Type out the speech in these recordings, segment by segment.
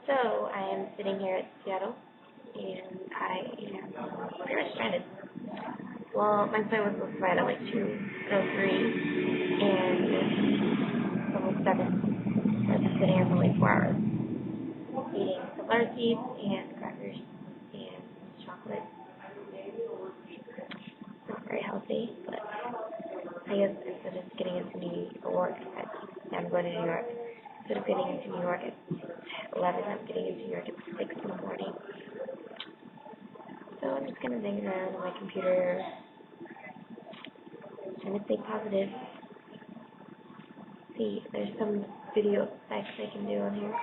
So, I am sitting here at Seattle, and I am pretty much stranded. Well, my flight was supposed to fly at like 2:03, and it's almost 7. So I've been sitting here for like 4 hours, eating sunflower seeds and crackers and chocolate. Not very healthy, but I guess instead of getting into New York, I'm going to New York. Instead of getting into New York at 11, I'm getting into New York at 6 in the morning. So I'm just gonna zing around on my computer, trying to stay positive. See, there's some video effects I can do on here.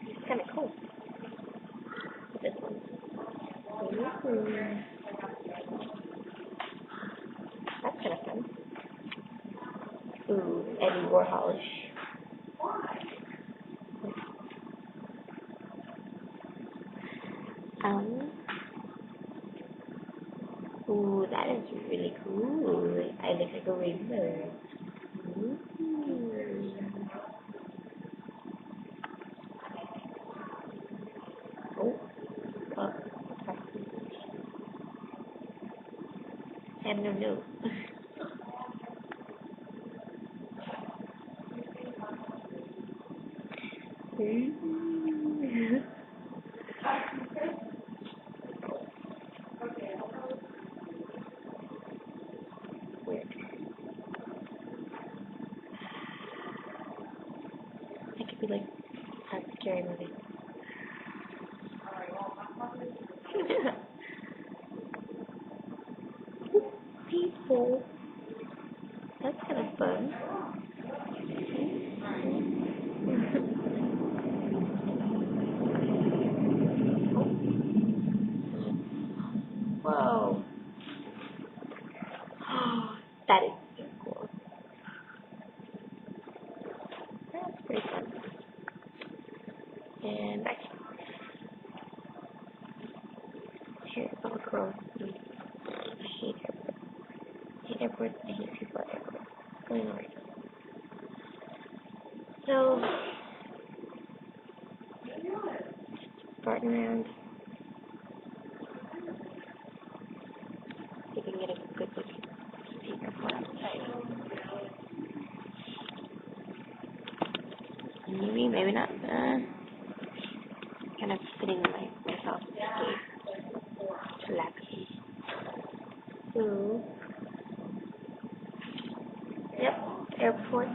It's kind of cool. This one. That's kind of fun. Ooh, Eddie Warholish. Ooh, that is really cool. I look like a rainbow. Ooh. Oh, and no. Weird. It could be like a scary movie. People. That's kind of fun. Whoa. That is so cool. That's pretty fun. And back here, all girls. I hate airports. I hate airports. I hate people at airports. Going over. So, farting around. See if we can get a good look at the airport outside. Maybe, maybe not. Kind of sitting myself to relax. Ooh. Yep, airport.